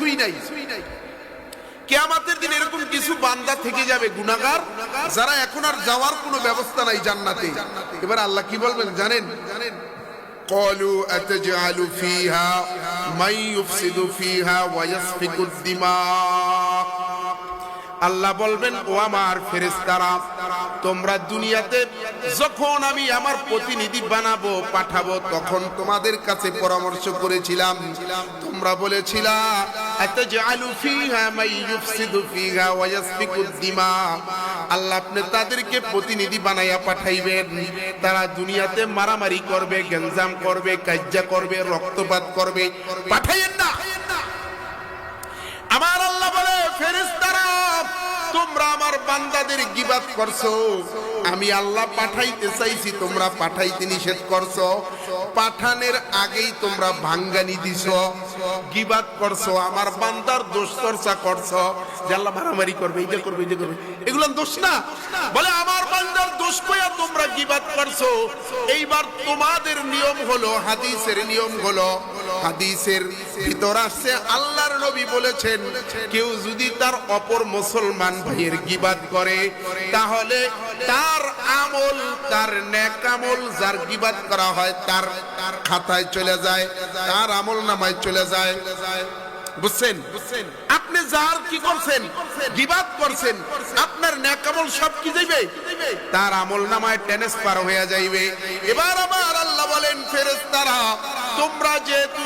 কিছুই নাই। কিয়ামতের দিন এরকম কিছু বান্দা থেকে যাবে গুনাহগার, যারা এখন আর যাওয়ার কোনো ব্যবস্থা নাই জান্নাতে। এবার আল্লাহ কি বলবেন জানেন? قالوا أتجعل فيها من يفسد فيها ويسفك الدماء। আল্লাহ বলবেন, ও আমার ফেরেশতারা, তোমরা দুনিয়াতে যখন আমি আমার প্রতিনিধি বানাবো পাঠাবো, তখন তোমাদের কাছে পরামর্শ করেছিলাম, তোমরা বলেছিলা আতাজআলু ফিহা মান ইউফসিদু ফিহা ওয়া ইয়াসফিকুদ দিমা। আল্লাহ আপনি তাদেরকে প্রতিনিধি বানাইয়া পাঠাইবেন, তারা দুনিয়াতে মারামারি করবে, গঞ্জাম করবে, কাজ্জা করবে, রক্তপাত করবে, পাঠাইয়েন না। আমার আল্লাহ বলে, ফেরেশতারা তোমরা আমার বান্দাদের গীবাত করছো, আমি আল্লাহ পাঠাইতে চাইছি, তোমরা পাঠাইতে নিষেধ করছো। পাঠানের আগেই তোমরা ভাঙ্গানি দিছো, গীবাত করছো, আমার বান্দার দোষ চর্চা করছো যে আল্লাহ মারামারি করবে, এইটা করবে, এইটা করবে, এগুলো দোষ না। বলে আমার বান্দার দোষ কইয়া তোমরা গীবাত করছো। এইবার তোমাদের নিয়ম হলো, হাদিসের নিয়ম হলো, হাদিসের ভিতর আসছে আল্লাহর নবী বলেছেন, কেউ যদি তার অপর মুসলমান ভাইয়ের গীবাত করে, তাহলে তার আমল, তার নেক আমল যার গীবাত করা হয় তার খাতায় চলে যায়, তার আমল নামায় চলে যায়। বুঝছেন? আপনি যার কি করছেন, গীবাত করছেন, আপনার নেক আমল সব কি যাইবে, তার আমল নামায় ট্রান্সফার হয়ে যাইবে। এবার আমার আল্লাহ বলেন, ফেরেশতারা তোমরা যেহেতু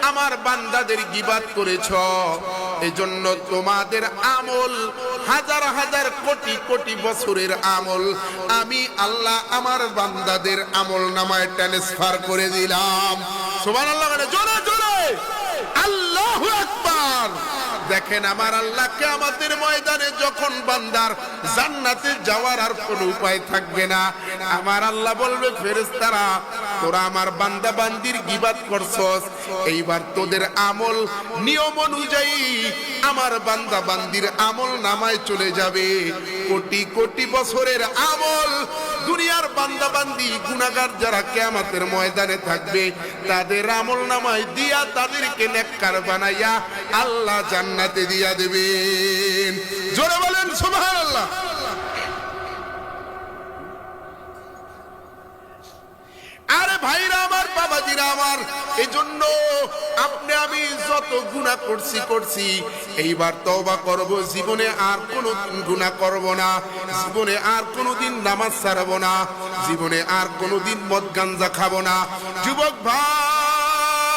আমার বান্দাদের গীবাত করেছো, এজন্য তোমাদের আমল হাজার হাজার কোটি কোটি বছরের আমল আমি আল্লাহ আমার বান্দাদের আমল নামায় ট্রান্সফার করে দিলাম। সুবহানাল্লাহ, জোরে জোরে আল্লাহু আকবার। দেখেন আমার আল্লাহ কিয়ামতের ময়দানে যখন বান্দার জান্নাতে যাওয়ার আর কোনো উপায় থাকবে না, আমার আল্লাহ বলবে, ফেরেশতারা তোরা আমার বান্দা বান্দির গীবাত করছস, এইবার তোদের আমল নিয়ম অনুযায়ী আমার বান্দা বান্দির আমল নামায় চলে যাবে। কোটি কোটি বছরের আমল দুনিয়ার বান্দা বান্দি গুনাহগার যারা কিয়ামতের ময়দানে থাকবে, তাদের আমল নামায় দিয়া তাদেরকে নেককার বানাইয়া আল্লাহ জান্নাতে দিয়া দেবেন। জোরে বলেন সুবহানাল্লাহ। আরে ভাইরা আমার, বাবাজিরা আমার, এজন্য আপনি আমি যত গুনাহ করছি, এইবার তওবা করব, জীবনে আর কোনো গুনাহ করব না, জীবনে আর কোনোদিন নামাজ ছাড়ব না, জীবনে আর কোনোদিন মদ গাঞ্জা খাবো না। যুবক ভাই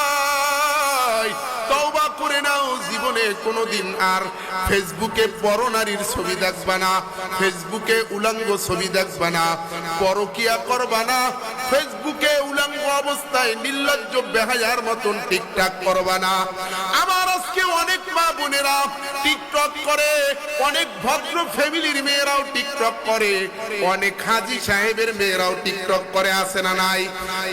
তওবা করে নাও, জীবনে কোনোদিন আর ফেসবুকে পরনারীর ছবি দেখবা না, ফেসবুকে উলঙ্গ ছবি দেখবা না, পরকিয়া করবা না, ফেসবুকে উলঙ্গ অবস্থায় নির্লজ্জ বেহায়ার মতন টিকটক করবা না। আমার আজকে অনেক মা বোনেরা টিকটক করে, অনেক ভদ্র ফ্যামিলির মেয়েরাও টিকটক করে, অনেক হাজী সাহেবের মেয়েরাও টিকটক করে, আছে না নাই?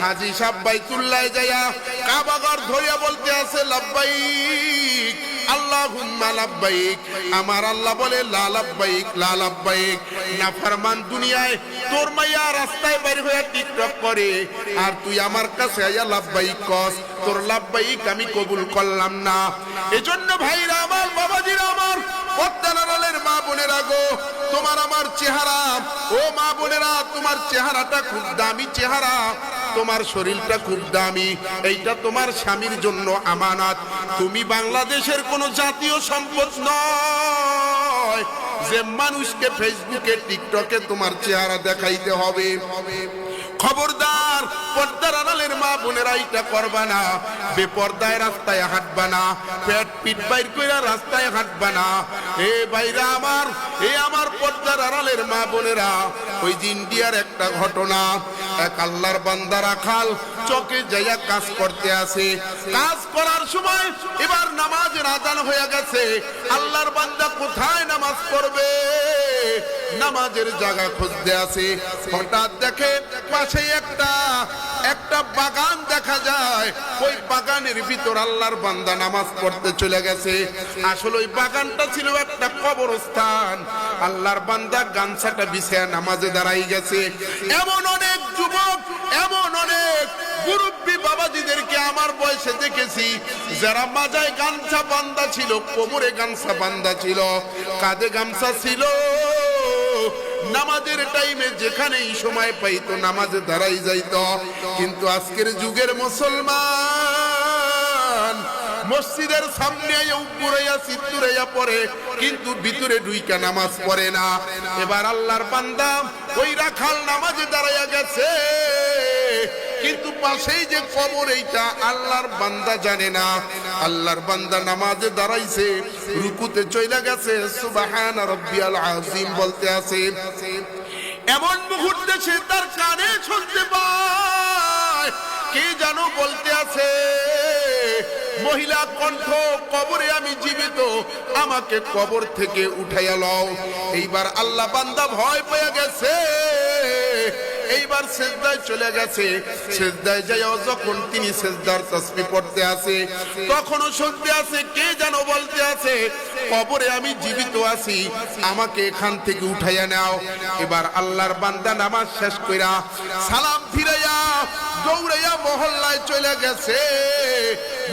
হাজী সাহেব বাইতুল্লাহ যায়া কাবাঘর ধরিয়া বলতে আছে লাব্বাইক আল্লাহুম্মা লাব্বাইক। আমার আল্লাহ বলে লা লাব্বাইক লা লাব্বাইক। নাফরমান দুনিয়ায় তোর মাইয়া রাস্তায় বের হয়ে টিকটক করে, আর তুই আমার কাছে আইয়া লাব্বাইক কস, তোর লাব্বাইক আমি কবুল করলাম না। এজন্য ভাইরা আমার, বাবাজিরা আমার, পর্দার আড়ালের মা বোনেরা গো, তোমার আমার চেহারা, ও মা বোনেরা, তোমার চেহারাটা খুব দামি চেহারা, তোমার শরীরটা খুব দামি, এইটা তোমার স্বামীর জন্য আমানত। তুমি বাংলাদেশের কোনো জাতীয় সম্পদ নয় যে মানুষকে ফেসবুকে টিকটকে তোমার চেহারা দেখাইতে হবে। খবরদার, পর্দার আড়ালের মা বোনেরা এটা করবা না, বেপর্দায় রাস্তায় হাঁটবা না, পেট পিট বাইর কইরা রাস্তায় হাঁটবা না। এ ভাইরা আমার, এ আমার পর্দার আড়ালের মা বোনেরা, ওই যে ইন্ডিয়ার একটা ঘটনা, এক আল্লাহর বান্দা রাখাল চকে যাইয়া কাজ করতে আসে, কাজ করার সময় এবার নামাজের আযান হয়ে গেছে, আল্লাহর বান্দা কোথায় নামাজ পড়বে, নামাজের জায়গা খুঁজতে আসে। হঠাৎ দেখে পাশে একটা বাগান দেখা যায়, ওই বাগানের ভিতর আল্লাহর বান্দা নামাজ পড়তে চলে গেছে। আসলে ওই বাগানটা ছিল একটা কবরস্থান। আল্লাহর বান্দা গামছাটা বিছায়া নামাজে দাঁড়াই গেছে। এমন অনেক যুবক, এমন অনেক মুরব্বী বাবাজিদেরকে আমার বয়সে দেখেছি যারা মাজায় গামছা বান্ধা ছিল, কোমরে গামছা বান্ধা ছিল, কাঁধে গামছা ছিল, নামাজের টাইমে যেখানেই সময় পাইতো নামাজে দাঁড়াই যাইত। কিন্তু আজকের যুগের মুসলমান মসজিদের সামনে উপরাইয়া চিত্তুরাইয়া পড়ে, কিন্তু ভিতরে ঢুইকা নামাজ পড়ে না। এবার আল্লাহর বান্দা ওই রাখাল নামাজে দাঁড়াইয়া গেছে, কিন্তু পাশেই যে কবর এইটা আল্লাহর বান্দা জানে না। আল্লাহর বান্দা নামাজে দাঁড়াইছে, রুকুতে চলে গেছে, সুবহান রাব্বিয়াল আযীম বলতে আছে। এমন মুহূর্তে সে তার কানে শুনতে পায় কে জানো বলতে আছে, মহিলা কণ্ঠ, কবরে আমি জীবিত, আমাকে কবর থেকে উঠাইয়া লও। এইবার আল্লাহ বান্দা ভয় পেয়ে গেছে, এইবার সিজদায় চলে গেছে। সিজদায় যাইও যখন তিনি সিজদার তাসবিহ পড়তে আছে, তখনও শুনতে আছে কে যেন বলতে আছে, কবরে আমি জীবিত আছি, আমাকে এখান থেকে উঠাইয়া নাও। এবার আল্লাহর বান্দা নামাজ শেষ কইরা সালাম ফিরাইয়া দৌড়াইয়া মহল্লায় চলে গেছে।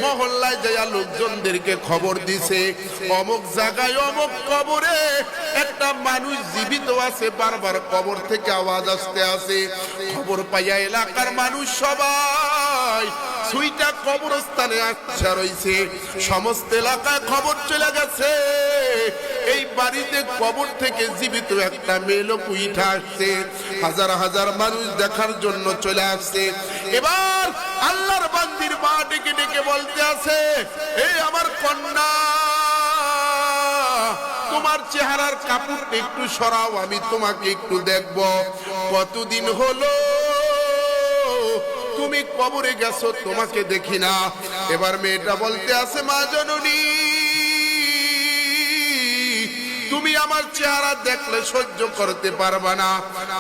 মহল্লায় যাইয়া লোকজনদেরকে খবর দিছে, অমুক জায়গায় অমুক কবরে একটা মানুষ জীবিত আছে, বারবার কবর থেকে আওয়াজ আসতে আছে। খবর পাইয়া এলাকার মানুষ সবাই সুইটা কবরস্থানে আচ্ছা রয়েছে, সমস্ত এলাকায় খবর চলে গেছে এই বাড়িতে কবর থেকে জীবিত একটা মেয়ে লোক উঠে আসছে। হাজার হাজার মানুষ দেখার জন্য চলে আসছে। এবার আল্লাহর বান্দির মা ডেকে ডেকে বলতে আছে, এই আমার কন্যা, তোমার চেহারার কাপড় একটু সরাও, আমি তোমাকে একটু দেখব। কতদিন হলো তুমি কবরে গেছো, তোমাকে দেখি না। এবার মেয়েটা বলতে আছে, মা জননী, তুমি আমার চেহারা দেখলে সহ্য করতে পারবা না,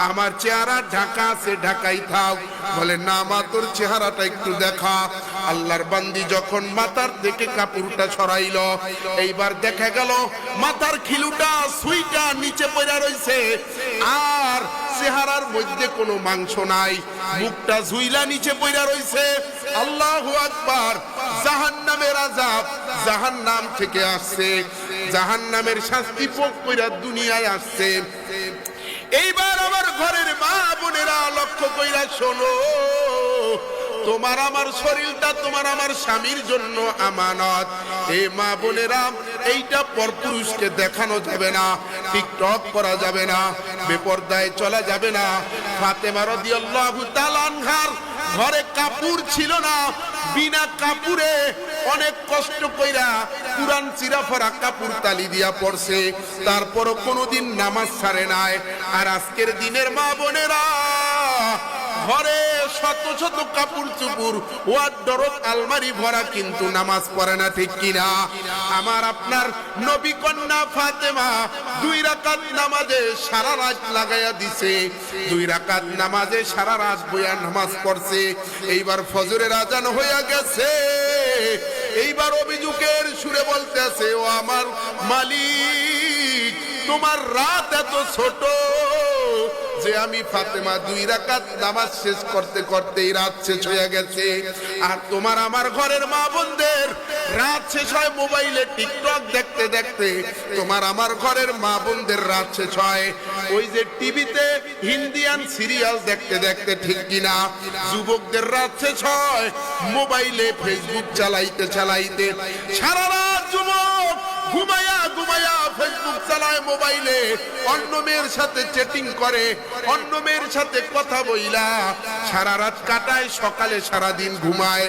আমার চেহারা ঢাকা আছে, ঢাকাই থাক। বলে না মা, তোর চেহারাটা একটু দেখা। আল্লাহর বান্দি যখন মাথার থেকে কাপড়টা সরাইল, এইবার দেখা গেল মাথার খিলুটা সুইটা নিচে পড়ে রইছে, আর চেহারার মধ্যে কোনো মাংস নাই, মুখটা ঝুইলা নিচে পড়ে রইছে। আল্লাহু আকবার। জাহান্নামের আযাব জাহান্নাম থেকে আসছে, জাহান্নামের শাস্তি ভোগ কইরা দুনিয়ায় আসছে। এইবার আমার ঘরের মা বোনেরা লক্ষ্য কইরা শোনো, তোমার আমার শরীরটা তোমার আমার স্বামীর জন্য আমানত। এই মা বোনেরা, এইটা পরপুরুষকে দেখানো যাবে না, টিকটক করা যাবে না, বেপরদায় চলা যাবে না। ফাতেমা রাদিয়াল্লাহু তাআলা আনহার ঘরে কাপড় ছিল না, বিনা কাপড়ে অনেক কষ্ট কইরা কুরআন চিরা ফরা কাপড় তালি দিয়া পড়ছে, তারপরও কোনোদিন নামাজ ছাড়ে নাই। আর আজকের দিনের মা বোনেরা ঘরে শত শত কাপড় চুপুর, ওয়ারড্রোব আলমারি ভরা, কিন্তু নামাজ পড়ে না, ঠিক কিনা? আমার আপনার নবী কন্যা ফাতেমা 2 রাকাত নামাজে সারা রাত লাগাইয়া দিছে, 2 রাকাত নামাজে সারা রাত বইয়া নামাজ পড়ছে। এইবার ফজরের আজান হইয়া গেছে, এইবার অভিযোগের সুরে বলতেছে, ও আমার মালিক, তোমার রাত এত ছোট যে আমি ফাতেমা 2 রাকাত নামাজ শেষ করতে করতেই রাত শেষ হয়ে গেছে। আর তোমার আমার ঘরের মা বোনদের রাত শেষ হয় মোবাইলে টিকটক দেখতে দেখতে, তোমার আমার ঘরের মা বোনদের রাত শেষ হয় ওই যে টিভিতে হিন্দিয়ান সিরিয়াল দেখতে দেখতে, ঠিক কিনা? যুবকদের রাত শেষ হয় মোবাইলে ফেসবুক চালাইতে চালাইতে। সারা রাত যুবক ঘুমায়া ঘুমায়া ফেসবুক চালায়, মোবাইলে অন্য মেয়ের সাথে চ্যাটিং করে, অন্য মেয়ের সাথে কথা বইলা সারা রাত কাটায়, সকালে সারা দিন ঘুমায়।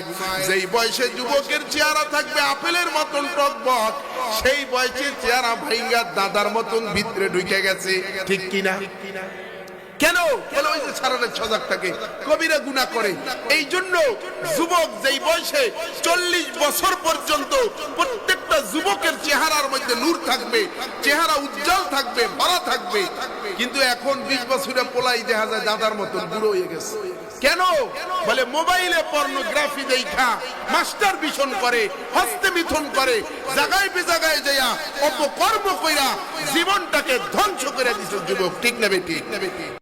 যেই বয়সে যুবকের চেহারা থাকবে আপেলের মতন টকবক, সেই বয়সে চেহারা ভাইঙ্গা দাদার মতন ভিতরে ঢুকে গেছে, ঠিক কিনা? কেন? বলে ওই যে সারা রাত সজাগ থাকে, কবিরা গুনাহ করে। এই জন্য যুবক যেই বয়সে 40 বছর পর্যন্ত প্রত্যেকটা যুবকের চেহারার মধ্যে নূর থাকবে, চেহারা উজ্জ্বল থাকবে, ভরা থাকবে। কিন্তু এখন 20 বছরের পোলাই দেখা যায় দাদার মতন বুড়ো হয়ে গেছে। কেন? বলে মোবাইলে পর্নোগ্রাফি দেখা মাস্টার ভিশন করে, হস্তে মিথুন করে, জায়গায় বেজায়গায় যাইয়া অপকর্ম কইরা জীবনটাকে ধ্বংস করে দিছে যুবক, ঠিক না বেটি?